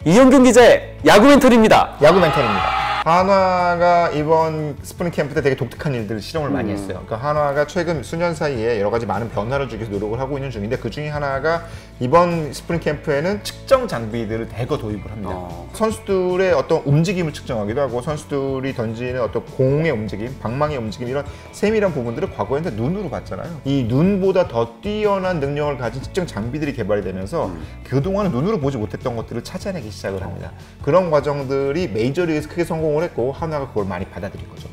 이현경 기자의 야구 멘토리입니다. 야구 멘토리입니다. 한화가 이번 스프링 캠프 때 되게 독특한 일들을 실험을 많이 했어요. 그러니까 한화가 최근 수년 사이에 여러 가지 많은 변화를 주기 위해서 노력을 하고 있는 중인데, 그 중에 하나가 이번 스프링 캠프에는 측정 장비들을 대거 도입을 합니다. 선수들의 어떤 움직임을 측정하기도 하고, 선수들이 던지는 어떤 공의 움직임, 방망이의 움직임, 이런 세밀한 부분들을 과거에는 눈으로 봤잖아요. 이 눈보다 더 뛰어난 능력을 가진 측정 장비들이 개발이 되면서 그동안은 눈으로 보지 못했던 것들을 찾아내기 시작을 합니다. 그런 과정들이 메이저리그에서 크게 성공을 했고, 한화가 그걸 많이 받아들인 거죠.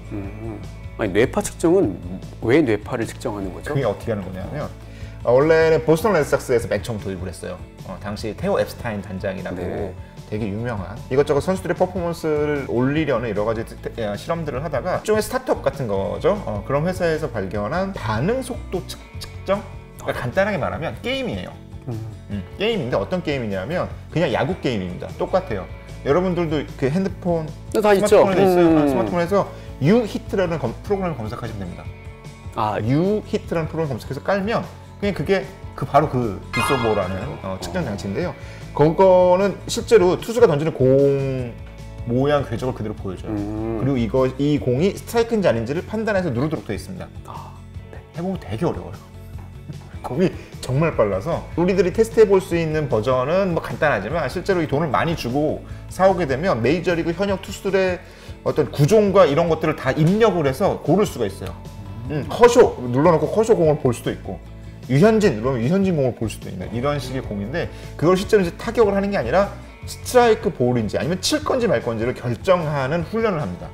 아니, 뇌파 측정은 왜 뇌파를 측정하는 거죠? 그게 어떻게 하는 거냐면, 원래는 보스턴 레드삭스에서 맨 처음 도입을 했어요. 당시 테오 앱스타인 단장이라고 되게 유명한, 이것저것 선수들의 퍼포먼스를 올리려는 여러 가지 실험들을 하다가 일종의 스타트업 같은 거죠. 그런 회사에서 발견한 반응 속도 측정? 그러니까 간단하게 말하면 게임이에요. 게임인데 어떤 게임이냐면 그냥 야구 게임입니다. 똑같아요. 여러분들도 그 핸드폰, 다 스마트폰에 있죠. 있어요. 스마트폰에서 U-HIT라는 프로그램을 검색하시면 됩니다. U-HIT라는 프로그램 검색해서 깔면 그냥 그게 바로 그 빗소보라는 측정 장치인데요. 그거는 실제로 투수가 던지는 공 모양 궤적을 그대로 보여줘요. 그리고 이 공이 스트라이크인지 아닌지를 판단해서 누르도록 되어 있습니다. 해보면 되게 어려워요. 공이 정말 빨라서 우리들이 테스트해 볼 수 있는 버전은 뭐 간단하지만, 실제로 이 돈을 많이 주고 사오게 되면 메이저리그 현역 투수들의 어떤 구종과 이런 것들을 다 입력을 해서 고를 수가 있어요. 커쇼 눌러놓고 커쇼 공을 볼 수도 있고, 유현진 누르면 유현진 공을 볼 수도 있는 이런 식의 공인데, 그걸 실제로 이제 타격을 하는 게 아니라 스트라이크 볼인지 아니면 칠 건지 말 건지를 결정하는 훈련을 합니다.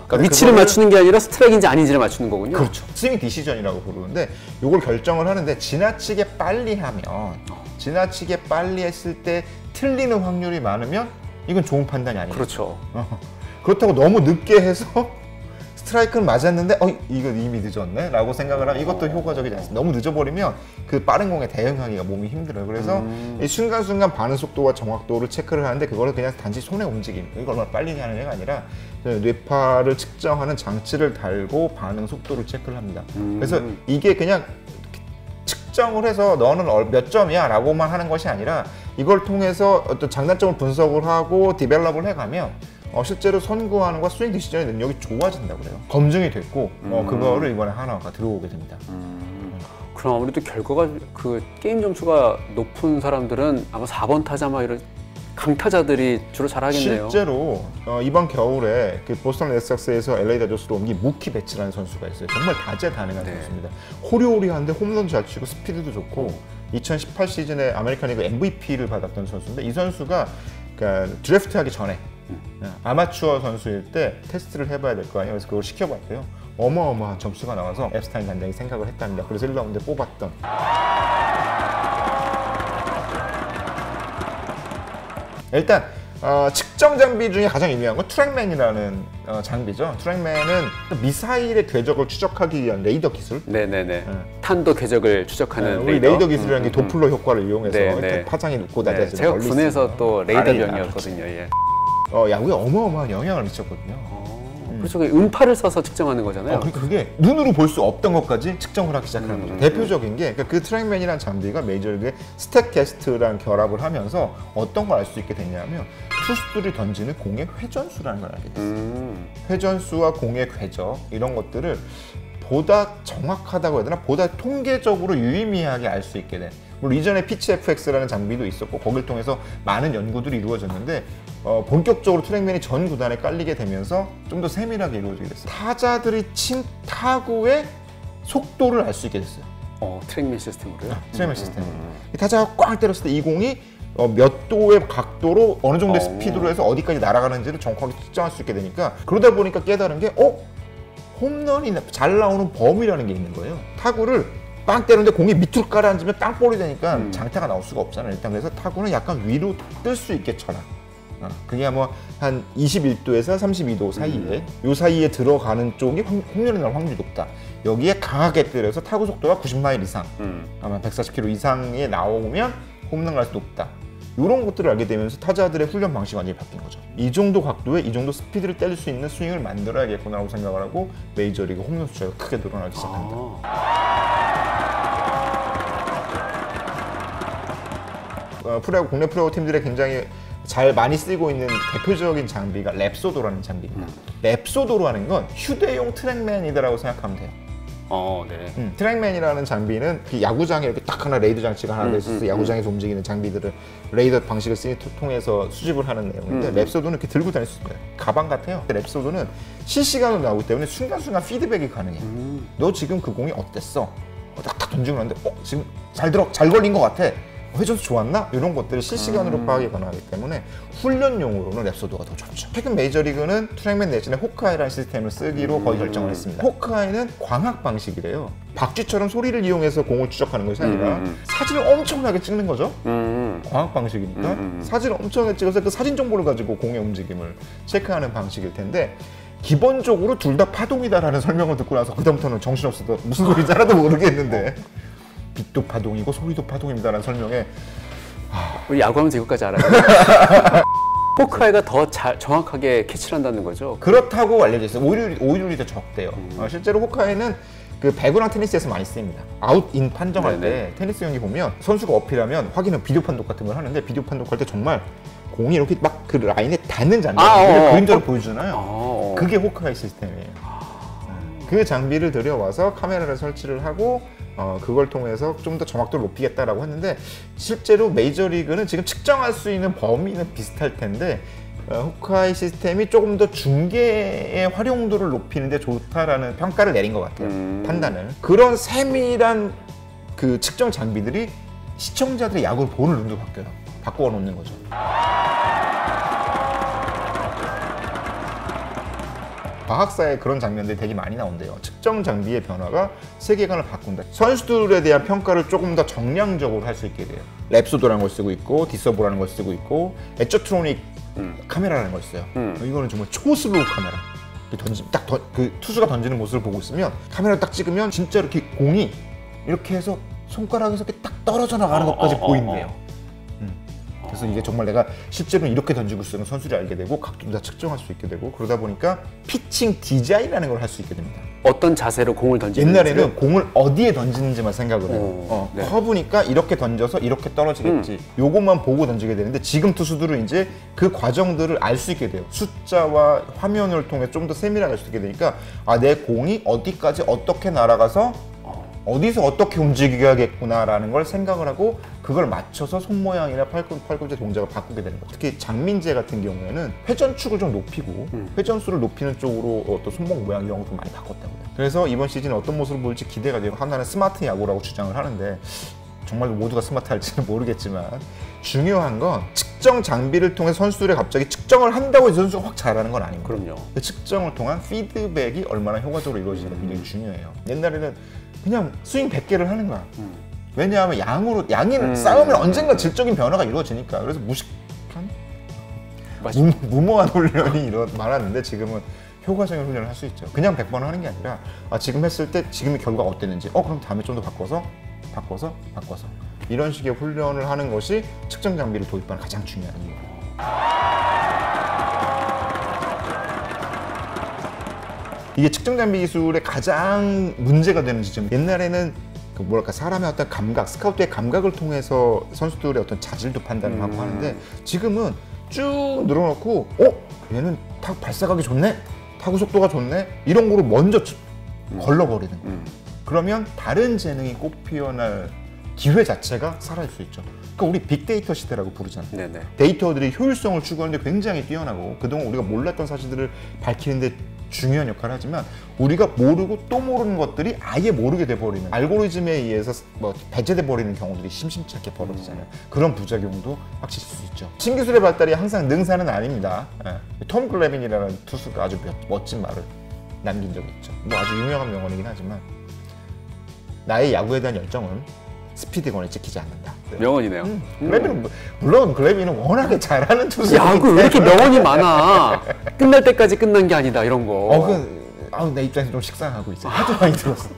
그러니까 위치를 맞추는 게 아니라 스트라이크인지 아닌지를 맞추는 거군요. 그렇죠. 스윙 디시전이라고 부르는데, 이걸 결정을 하는데 지나치게 빨리 하면, 지나치게 빨리 했을 때 틀리는 확률이 많으면 이건 좋은 판단이 아니에요. 그렇죠. 그렇다고 너무 늦게 해서 스트라이크는 맞았는데 이거 이미 늦었네 라고 생각을 하면 이것도 효과적이지 않습니다. 너무 늦어버리면 그 빠른 공에 대응하기가 몸이 힘들어요. 그래서 이 순간순간 반응 속도와 정확도를 체크를 하는데, 그거를 그냥 단지 손의 움직임, 이걸 얼마나 빨리 하느냐가 아니라 뇌파를 측정하는 장치를 달고 반응 속도를 체크를 합니다. 그래서 이게 그냥 측정을 해서 너는 몇 점이야 라고만 하는 것이 아니라, 이걸 통해서 어떤 장단점을 분석을 하고 디벨롭을 해가면 실제로 선구하는 과 스윙 디시전의 능력이 좋아진다고 그래요. 검증이 됐고, 그거를 이번에 한화가 들어오게 됩니다. 그럼 아무래도 결과가 그 게임 점수가 높은 사람들은 아마 4번 타자 막 이런 강타자들이 주로 잘하겠네요. 실제로 이번 겨울에 그 보스턴 레드삭스에서 LA 다저스로 옮긴 무키 베츠라는 선수가 있어요. 정말 다재다능한 선수입니다. 호리호리한데 홈런도 잘 치고 스피드도 좋고, 2018 시즌에 아메리칸 리그 MVP를 받았던 선수인데, 이 선수가 그러니까 드래프트하기 전에 아마추어 선수일 때 테스트를 해봐야 될 거 아니에요. 그래서 그걸 시켜봤대요. 어마어마한 점수가 나와서 앱스타인 단장이 생각을 했답니다. 그래서 1라운드에 뽑았던. 일단 측정 장비 중에 가장 유명한 건 트랙맨이라는 장비죠. 트랙맨은 미사일의 궤적을 추적하기 위한 레이더 기술. 탄도 궤적을 추적하는 레이더 기술이라는 게 도플러 효과를 이용해서 파장이 높고 낮아지는, 제가 군에서 또 레이더병이었거든요. 야구에 어마어마한 영향을 미쳤거든요. 그렇죠. 음파를 써서 측정하는 거잖아요. 그러니까 그게 눈으로 볼 수 없던 것까지 측정을 하기 시작하는 거죠. 대표적인 게 그 트랙맨이라는 장비가 메이저리그의 스탯캐스트랑 결합을 하면서 어떤 걸 알 수 있게 됐냐면, 투수들이 던지는 공의 회전수라는 걸 알게 됐어요. 회전수와 공의 궤적, 이런 것들을 보다 정확하다고 해야 되나, 보다 통계적으로 유의미하게 알 수 있게 된, 물론 이전에 피치 FX라는 장비도 있었고 거기를 통해서 많은 연구들이 이루어졌는데, 본격적으로 트랙맨이 전 구단에 깔리게 되면서 좀 더 세밀하게 이루어지게 됐어요. 타자들이 친 타구의 속도를 알 수 있게 됐어요. 트랙맨 시스템으로요? 트랙맨 시스템으로. 이 타자가 꽝 때렸을 때 이 공이 몇 도의 각도로 어느 정도의 스피드로 해서 어디까지 날아가는지를 정확하게 측정할 수 있게 되니까, 그러다 보니까 깨달은 게 홈런이 잘 나오는 범위라는 게 있는 거예요. 타구를 빵 때리는데 공이 밑으로 깔아앉으면 땅볼이 되니까 장타가 나올 수가 없잖아요. 일단 그래서 타구는 약간 위로 뜰 수 있게 쳐라. 그게 뭐 한 21도에서 32도 사이에, 요 사이에 들어가는 쪽이 홈런이 나올 확률이 높다. 여기에 강하게 때려서 타구 속도가 90마일 이상, 아마 140km 이상에 나오면 홈런 갈 수 높다. 이런 것들을 알게 되면서 타자들의 훈련 방식이 완전히 바뀐 거죠. 이 정도 각도에 이 정도 스피드를 때릴 수 있는 스윙을 만들어야겠구나라고 생각을 하고, 메이저리그 홈런 숫자가 크게 늘어나기 시작합니다. 프로야구, 국내 프로야구 팀들의 굉장히 잘 많이 쓰이고 있는 대표적인 장비가 랩소도라는 장비입니다. 랩소도라는 건 휴대용 트랙맨이다라고 생각하면 돼요. 네. 트랙맨이라는 장비는 야구장에 이렇게 딱 하나 레이더 장치가 하나 있어서 야구장에서 움직이는 장비들을 레이더 방식을 통해서 수집을 하는 내용인데 랩소도는 이렇게 들고 다닐 수 있어요. 가방 같아요. 랩소도는 실시간으로 나오기 때문에 순간순간 피드백이 가능해. 너 지금 그 공이 어땠어? 딱 던지고 나는데 지금 잘 걸린 것 같아. 회전수 좋았나? 이런 것들을 실시간으로 파악이 가능하기 때문에 훈련용으로는 랩소도가 더 좋죠. 최근 메이저리그는 트랙맨 내지는 호크아이라는 시스템을 쓰기로 거의 결정을 했습니다. 호크아이는 광학 방식이래요. 박쥐처럼 소리를 이용해서 공을 추적하는 것이 아니라 사진을 엄청나게 찍는 거죠. 광학 방식이니까 사진을 엄청나게 찍어서 그 사진 정보를 가지고 공의 움직임을 체크하는 방식일 텐데 기본적으로 둘 다 파동이다라는 설명을 듣고 나서 그다음부터는 정신없어서 무슨 소리인지 하나도 모르겠는데 빛도 파동이고 소리도 파동입니다라는 설명에 우리 야구하면서 이것까지 알아요. 호크아이가 더 정확하게 캐치를 한다는 거죠? 그렇다고 알려져 있어요. 오일률이 더 적대요. 실제로 호크아이는 그 배구랑 테니스에서 많이 쓰입니다. 아웃인 판정할 때 테니스 경기 보면 선수가 어필하면 확인은 비디오 판독 같은 걸 하는데 비디오 판독할 때 정말 공이 이렇게 막 그 라인에 닿는 장면을 그림자로 보여주잖아요. 그게 호크아이 시스템이에요. 그 장비를 들여와서 카메라를 설치를 하고 그걸 통해서 좀 더 정확도를 높이겠다라고 했는데 실제로 메이저리그는 지금 측정할 수 있는 범위는 비슷할 텐데 호크아이 시스템이 조금 더 중계의 활용도를 높이는 데 좋다라는 평가를 내린 것 같아요. 판단을. 그런 세밀한 그 측정 장비들이 시청자들의 야구를 보는 눈도 바꿔 놓는 거죠. 과학사에 그런 장면들이 되게 많이 나온대요. 측정 장비의 변화가 세계관을 바꾼다. 선수들에 대한 평가를 조금 더 정량적으로 할 수 있게 돼요. 랩소도라는 걸 쓰고 있고 디서브라는 걸 쓰고 있고 에저트로닉 카메라라는 걸 써요. 이거는 정말 초슬로우 카메라. 그 투수가 던지는 모습을 보고 있으면 카메라를 딱 찍으면 진짜 이렇게 공이 이렇게 해서 손가락에서 이렇게 딱 떨어져 나가는 것까지 보인대요. 그래서 이게 정말 내가 실제로는 이렇게 던지고 있으면 선수를 알게 되고 각도도 다 측정할 수 있게 되고 그러다 보니까 피칭 디자인이라는 걸 할 수 있게 됩니다. 어떤 자세로 공을 던지는지 옛날에는 공을 어디에 던지는지만 생각을 해요. 커브니까 이렇게 던져서 이렇게 떨어지겠지. 요것만 보고 던지게 되는데 지금 투수들은 이제 그 과정들을 알 수 있게 돼요. 숫자와 화면을 통해 좀 더 세밀하게 알 수 있게 되니까 내 공이 어디까지 어떻게 날아가서 어디서 어떻게 움직여야겠구나라는 걸 생각을 하고 그걸 맞춰서 손모양이나 팔꿈치 동작을 바꾸게 되는 거예요. 특히 장민재 같은 경우에는 회전축을 좀 높이고 회전수를 높이는 쪽으로 어떤 손목 모양 이런 것도 많이 바꿨다고요. 그래서 이번 시즌 어떤 모습을 보일지 기대가 되고 하나는 스마트 야구라고 주장을 하는데 정말 모두가 스마트할지는 모르겠지만 중요한 건 측정 장비를 통해 선수들이 갑자기 측정을 한다고 해서 선수가 확 잘하는 건 아닙니다. 그럼요. 그 측정을 통한 피드백이 얼마나 효과적으로 이루어지는가 굉장히 중요해요. 옛날에는 그냥 스윙 100개를 하는 거야. 왜냐하면 양이 쌓으면 언젠가 질적인 변화가 이루어지니까. 그래서 무식한 무모한 훈련이 많았는데 지금은 효과적인 훈련을 할 수 있죠. 그냥 100번 하는 게 아니라 지금 했을 때 지금의 결과가 어땠는지 그럼 다음에 좀 더 바꿔서 이런 식의 훈련을 하는 것이 측정 장비를 도입하는 가장 중요한 이유예요. 이게 측정 장비 기술의 가장 문제가 되는 지점. 옛날에는 사람의 어떤 감각, 스카우트의 감각을 통해서 선수들의 어떤 자질도 판단을 하고 하는데 지금은 쭉 늘어놓고 얘는 타구 발사각이 좋네, 타구 속도가 좋네 이런 거로 먼저 걸러버리는 거예요. 그러면 다른 재능이 꼭 피어날 기회 자체가 사라질 수 있죠. 그러니까 우리 빅데이터 시대라고 부르잖아요. 네네. 데이터들이 효율성을 추구하는데 굉장히 뛰어나고 그동안 우리가 몰랐던 사실들을 밝히는데 중요한 역할을 하지만 우리가 모르고 또 모르는 것들이 아예 모르게 돼버리는 알고리즘에 의해서 배제돼 버리는 경우들이 심심치 않게 벌어지잖아요. 그런 부작용도 확실히 있을 수 있죠. 신기술의 발달이 항상 능사는 아닙니다. 톰 글래빈이라는 투수가 아주 멋진 말을 남긴 적이 있죠. 아주 유명한 명언이긴 하지만 나의 야구에 대한 열정은 스피드건에 찍히지 않는다. 명언이네요. 물론 글래빈은 워낙에 잘하는 투수이기 야구 왜 이렇게 명언이 많아. 끝날 때까지 끝난 게 아니다 이런 거. 내 입장에서 좀 식상하고 있어요. 하도 많이 들었어.